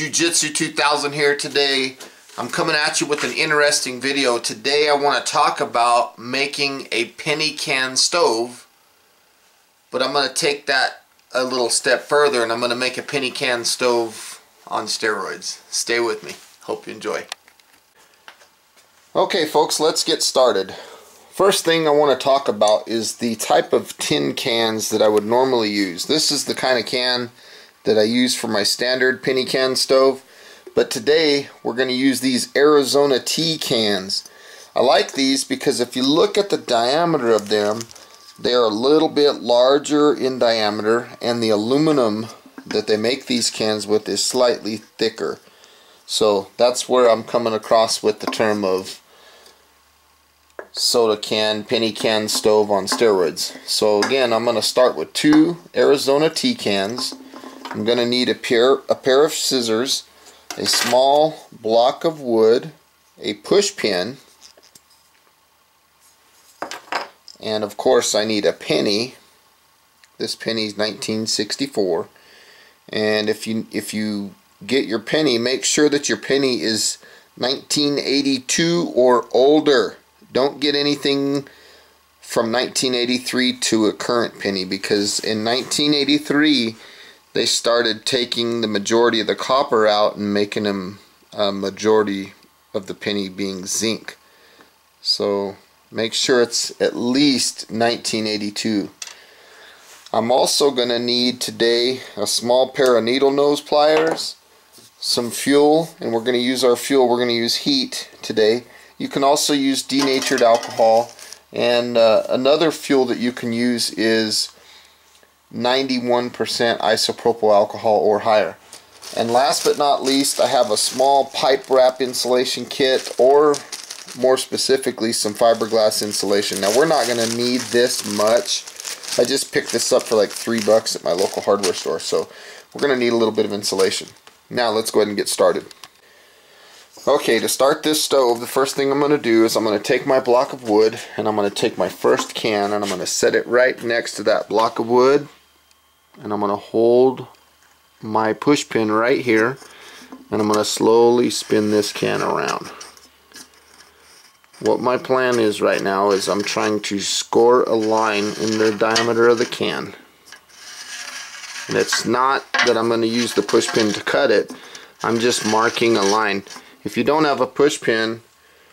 Jiu-Jitsu 2000 here today. I'm coming at you with an interesting video. Today I want to talk about making a penny can stove, but I'm going to take that a little step further and I'm going to make a penny can stove on steroids. Stay with me. Hope you enjoy. Okay folks, let's get started. First thing I want to talk about is the type of tin cans that I would normally use. This is the kind of can that I use for my standard penny can stove, but today we're going to use these Arizona tea cans. I like these because if you look at the diameter of them, they are a little bit larger in diameter, and the aluminum that they make these cans with is slightly thicker. So that's where I'm coming across with the term of soda can, penny can stove on steroids. So again, I'm going to start with 2 Arizona tea cans. I'm going to need a pair of scissors, a small block of wood, a push pin, and of course I need a penny. This penny is 1964, and if you get your penny, make sure that your penny is 1982 or older. Don't get anything from 1983 to a current penny, because in 1983 they started taking the majority of the copper out and making them a majority of the penny being zinc. So make sure it's at least 1982. I'm also going to need today a small pair of needle nose pliers, some fuel, and we're going to use our fuel. We're going to use heat today. You can also use denatured alcohol, and another fuel that you can use is 91% isopropyl alcohol or higher. And last but not least, I have a small pipe wrap insulation kit, or more specifically some fiberglass insulation. Now we're not going to need this much. I just picked this up for like $3 at my local hardware store, so we're going to need a little bit of insulation. Now let's go ahead and get started. Okay, to start this stove, the first thing I'm going to do is I'm going to take my block of wood and I'm going to take my first can and I'm going to set it right next to that block of wood, and I'm going to hold my push pin right here and I'm going to slowly spin this can around. What my plan is right now is I'm trying to score a line in the diameter of the can. And it's not that I'm going to use the push pin to cut it, I'm just marking a line. If you don't have a push pin,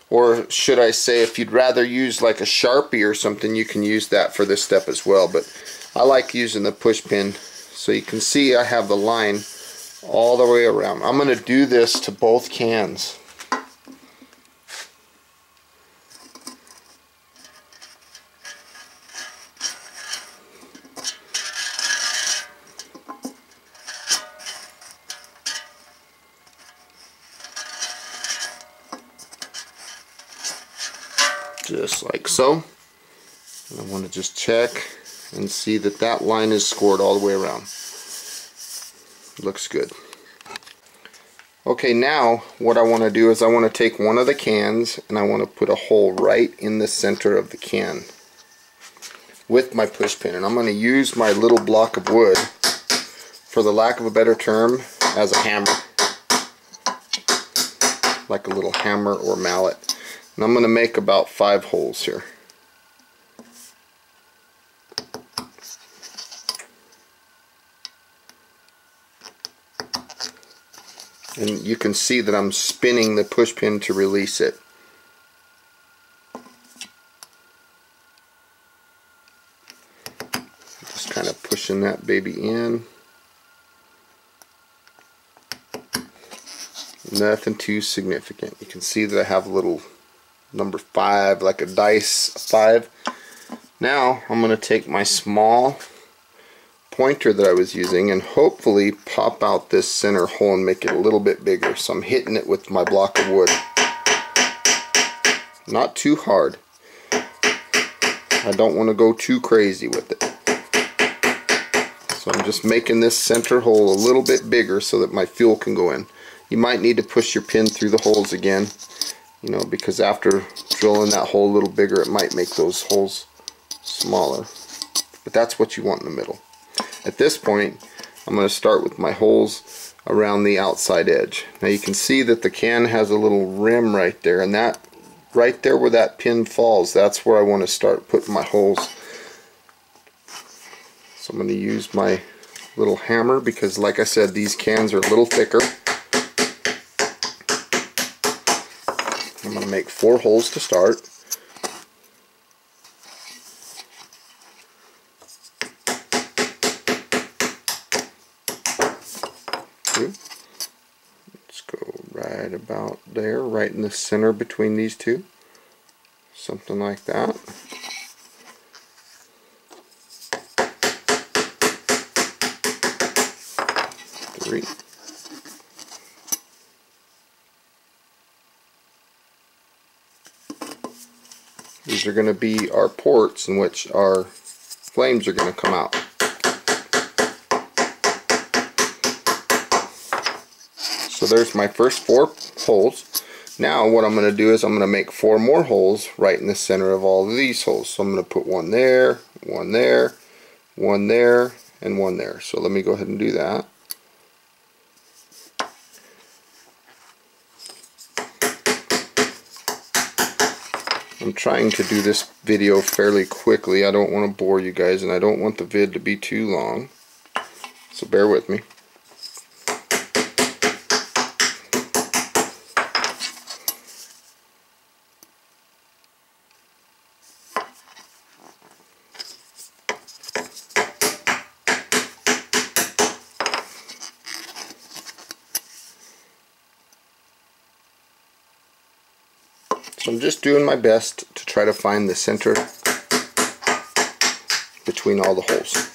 or should I say if you'd rather use like a Sharpie or something, you can use that for this step as well. But I like using the push pin. So you can see I have the line all the way around. I'm going to do this to both cans. Just like so. And I want to just check and see that that line is scored all the way around. Looks good. Okay, now what I want to do is I want to take one of the cans and I want to put a hole right in the center of the can with my push pin, and I'm going to use my little block of wood, for the lack of a better term, as a hammer, like a little hammer or mallet. And I'm going to make about 5 holes here. And you can see that I'm spinning the push pin to release it. Just kind of pushing that baby in. Nothing too significant. You can see that I have a little number 5, like a dice 5. Now I'm going to take my small pointer that I was using and hopefully pop out this center hole and make it a little bit bigger. So I'm hitting it with my block of wood. Not too hard. I don't want to go too crazy with it. So I'm just making this center hole a little bit bigger so that my fuel can go in. You might need to push your pin through the holes again, you know, because after drilling that hole a little bigger, it might make those holes smaller. But that's what you want in the middle. At this point, I'm going to start with my holes. around the outside edge. Now you can see that the can has a little rim right there, and that right there where that pin falls, that's where I want to start putting my holes. So I'm going to use my little hammer because, like I said, these cans are a little thicker. I'm going to make 4 holes to start. Let's go right about there, right in the center between these two. Something like that. 3. These are going to be our ports in which our flames are going to come out. So there's my first 4 holes. Now what I'm going to do is I'm going to make 4 more holes right in the center of all of these holes. So I'm going to put one there, one there, one there, and one there. So let me go ahead and do that. I'm trying to do this video fairly quickly. I don't want to bore you guys, and I don't want the vid to be too long. So bear with me. So I'm just doing my best to try to find the center between all the holes.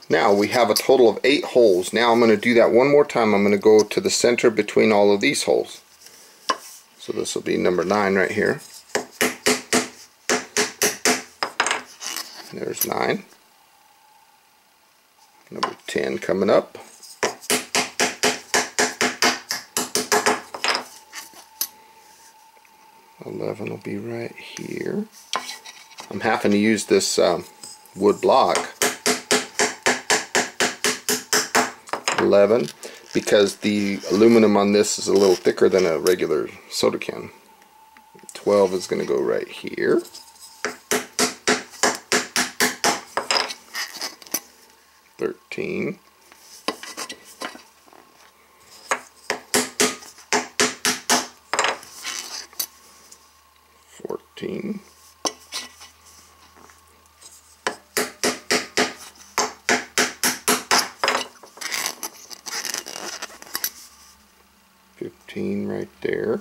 Now we have a total of 8 holes. Now I'm going to do that one more time. I'm going to go to the center between all of these holes. So this will be number 9 right here. There's 9. Number 10 coming up. 11 will be right here. I'm having to use this wood block. 11, because the aluminum on this is a little thicker than a regular soda can. 12 is going to go right here. 13. 14. 15 right there.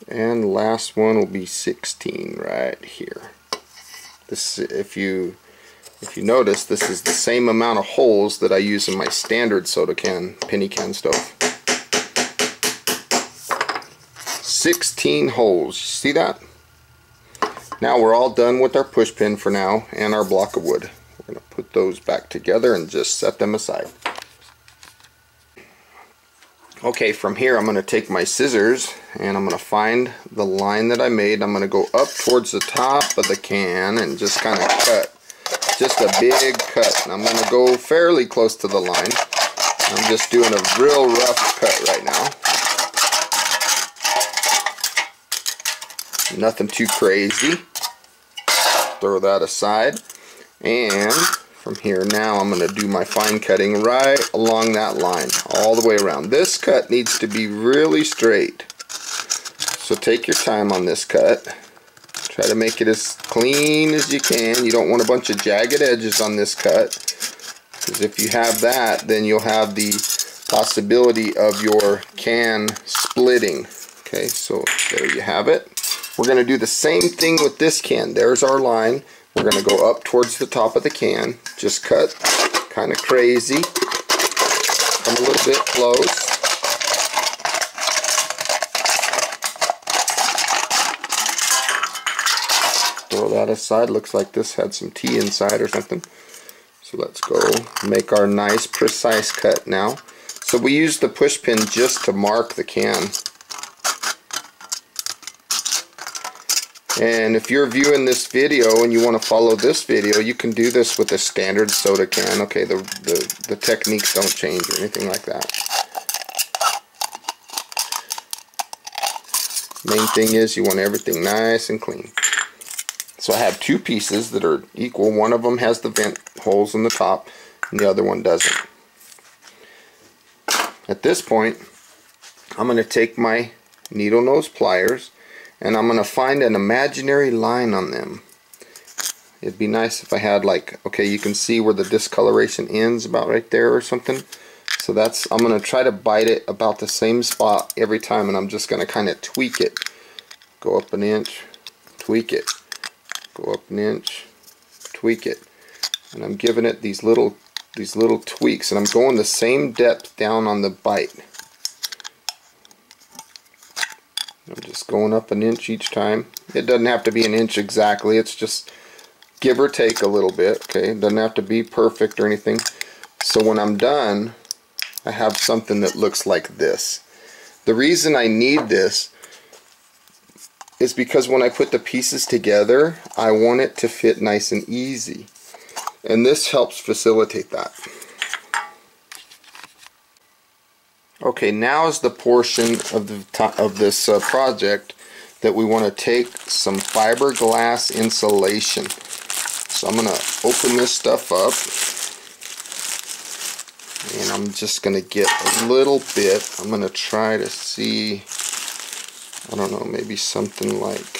And the last one will be 16 right here. This, if you notice, this is the same amount of holes that I use in my standard soda can, penny can stove. 16 holes. See that? Now we're all done with our push pin for now and our block of wood. We're going to put those back together and just set them aside. Okay, from here I'm going to take my scissors and I'm going to find the line that I made. I'm going to go up towards the top of the can and just kind of cut. Just a big cut. And I'm going to go fairly close to the line. I'm just doing a real rough cut right now. Nothing too crazy. Throw that aside. And from here now I'm going to do my fine cutting right along that line, all the way around. This cut needs to be really straight. So take your time on this cut. Try to make it as clean as you can. You don't want a bunch of jagged edges on this cut, because if you have that, then you'll have the possibility of your can splitting. Okay, so there you have it. We're going to do the same thing with this can. There's our line. We're going to go up towards the top of the can. Just cut kind of crazy. Come a little bit close. Throw that aside. Looks like this had some tea inside or something. So let's go make our nice precise cut now. So we use the push pin just to mark the can. And if you're viewing this video and you want to follow this video, you can do this with a standard soda can. Okay, the techniques don't change or anything like that. Main thing is you want everything nice and clean. So I have two pieces that are equal. One of them has the vent holes in the top and the other one doesn't. At this point, I'm going to take my needle nose pliers and I'm going to find an imaginary line on them. It'd be nice if I had, like, okay, you can see where the discoloration ends about right there or something. So that's, I'm going to try to bite it about the same spot every time, and I'm just going to kind of tweak it. Go up an inch, tweak it. Go up an inch, tweak it. And I'm giving it these little tweaks, and I'm going the same depth down on the bite. I'm just going up an inch each time. It doesn't have to be an inch exactly, it's just give or take a little bit, okay? It doesn't have to be perfect or anything. So when I'm done, I have something that looks like this. The reason I need this is because when I put the pieces together, I want it to fit nice and easy. And this helps facilitate that. Okay, now is the portion of this project that we want to take some fiberglass insulation. So I'm going to open this stuff up. And I'm just going to get a little bit. I'm going to try to see, I don't know, maybe something like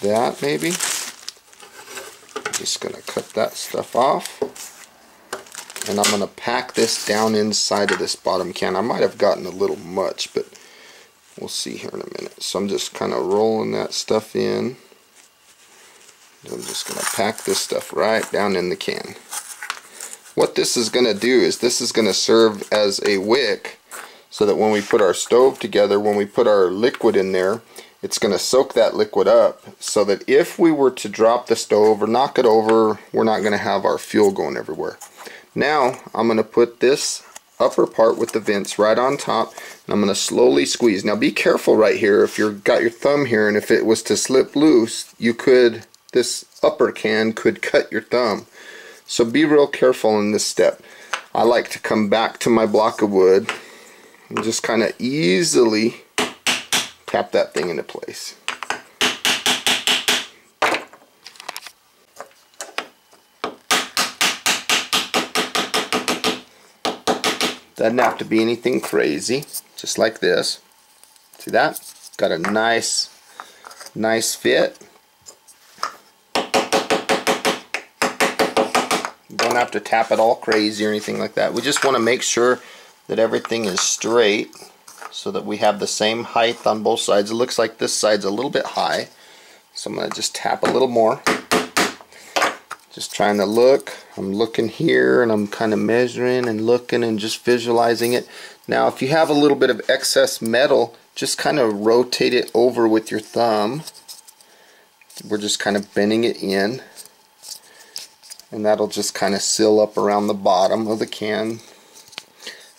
that maybe. I'm just going to cut that stuff off. And I'm going to pack this down inside of this bottom can. I might have gotten a little much, but we'll see here in a minute. So I'm just kind of rolling that stuff in. I'm just going to pack this stuff right down in the can. What this is going to do is this is going to serve as a wick so that when we put our stove together, when we put our liquid in there, it's going to soak that liquid up so that if we were to drop the stove or knock it over, we're not going to have our fuel going everywhere. Now I'm going to put this upper part with the vents right on top, and I'm going to slowly squeeze. Now be careful right here. If you've got your thumb here and if it was to slip loose, this upper can could cut your thumb. So be real careful in this step. I like to come back to my block of wood and just kind of easily tap that thing into place. Doesn't have to be anything crazy, just like this. See that? Got a nice fit. Don't have to tap it all crazy or anything like that. We just want to make sure that everything is straight so that we have the same height on both sides. It looks like this side's a little bit high, so I'm going to just tap a little more. Just trying to look. I'm looking here and I'm kind of measuring and looking and just visualizing it. Now if you have a little bit of excess metal, just kind of rotate it over with your thumb. We're just kind of bending it in, and that'll just kind of seal up around the bottom of the can.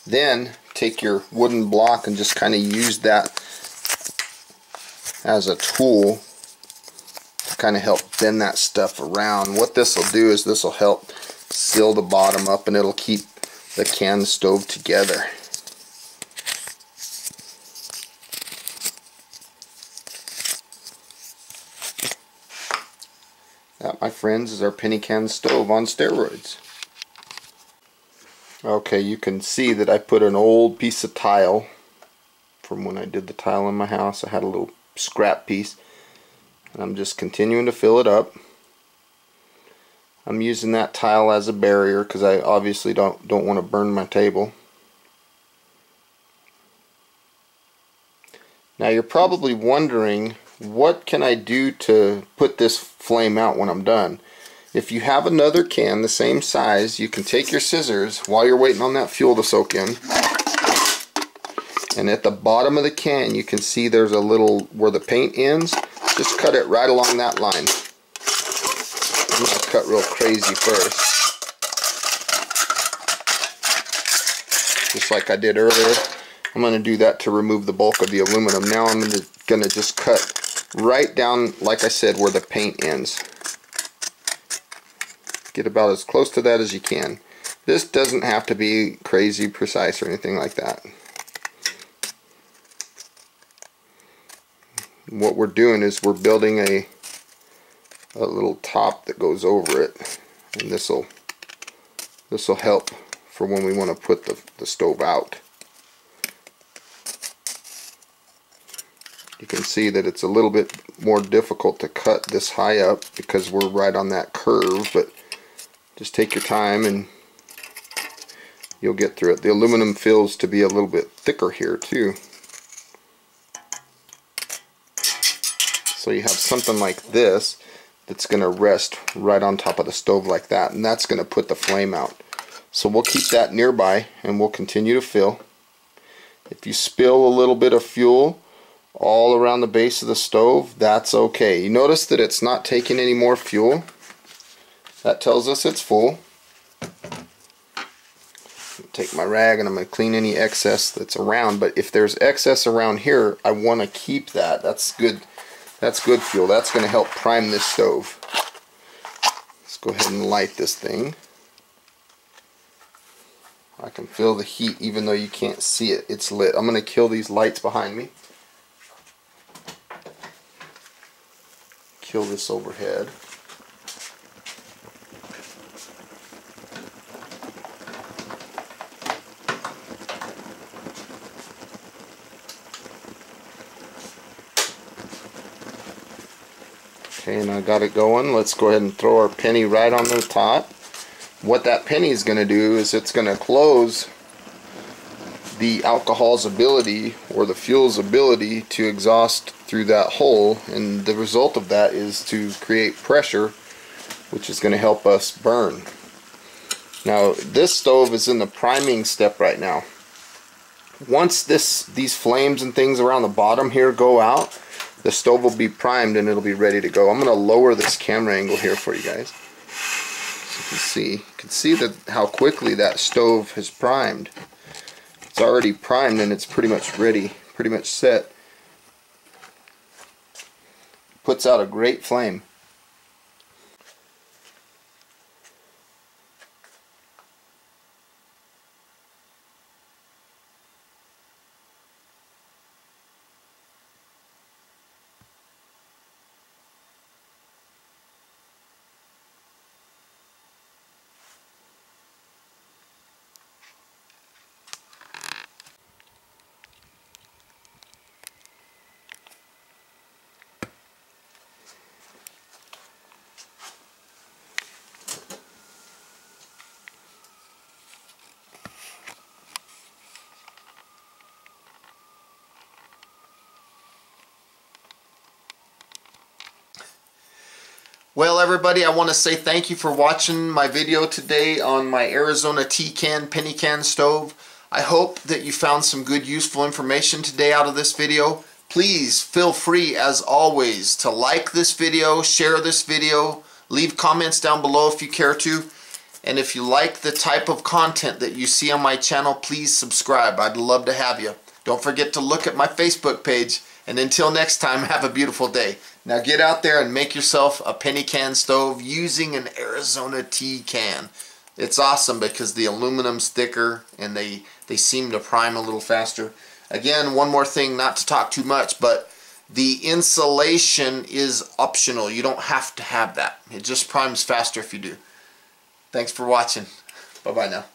Then take your wooden block and just kind of use that as a tool to kind of help bend that stuff around. What this will do is this will help seal the bottom up, and it'll keep the can stove together. That, my friends, is our penny can stove on steroids. Okay, you can see that I put an old piece of tile from when I did the tile in my house. I had a little scrap piece, and I'm just continuing to fill it up. I'm using that tile as a barrier because I obviously don't want to burn my table. Now you're probably wondering, what can I do to put this flame out when I'm done? If you have another can the same size, you can take your scissors while you're waiting on that fuel to soak in, and at the bottom of the can you can see there's a little where the paint ends. Just cut it right along that line. I'm going to cut real crazy first, just like I did earlier, I'm going to do that to remove the bulk of the aluminum. Now I'm going to just cut right down, like I said, where the paint ends. Get about as close to that as you can. This doesn't have to be crazy precise or anything like that. What we're doing is we're building a little top that goes over it, and this will help for when we want to put the stove out. You can see that it's a little bit more difficult to cut this high up because we're right on that curve, but just take your time and you'll get through it. The aluminum feels to be a little bit thicker here too. So you have something like this that's going to rest right on top of the stove like that, and that's going to put the flame out. So we'll keep that nearby and we'll continue to fill. If you spill a little bit of fuel all around the base of the stove, that's okay. You notice that it's not taking any more fuel. That tells us it's full. Take my rag and I'm going to clean any excess that's around, but if there's excess around here, I want to keep that. That's good. That's good fuel. That's going to help prime this stove. Let's go ahead and light this thing. I can feel the heat even though you can't see it. It's lit. I'm going to kill these lights behind me. Kill this overhead. Okay, and I got it going. Let's go ahead and throw our penny right on the top. What that penny is going to do is it's going to close the alcohol's ability or the fuel's ability to exhaust through that hole, and the result of that is to create pressure, which is going to help us burn. Now this stove is in the priming step right now. Once these flames and things around the bottom here go out, the stove will be primed and it'll be ready to go. I'm going to lower this camera angle here for you guys. So you can see that how quickly that stove has primed. It's already primed and it's pretty much ready, pretty much set. Puts out a great flame. Well, everybody, I want to say thank you for watching my video today on my Arizona tea can penny can stove. I hope that you found some good useful information today out of this video. Please feel free, as always, to like this video, share this video, leave comments down below if you care to. And if you like the type of content that you see on my channel, please subscribe. I'd love to have you. Don't forget to look at my Facebook page. And until next time, have a beautiful day. Now get out there and make yourself a penny can stove using an Arizona tea can. It's awesome because the aluminum's thicker and they seem to prime a little faster. Again, one more thing, not to talk too much, but the insulation is optional. You don't have to have that. It just primes faster if you do. Thanks for watching. Bye-bye now.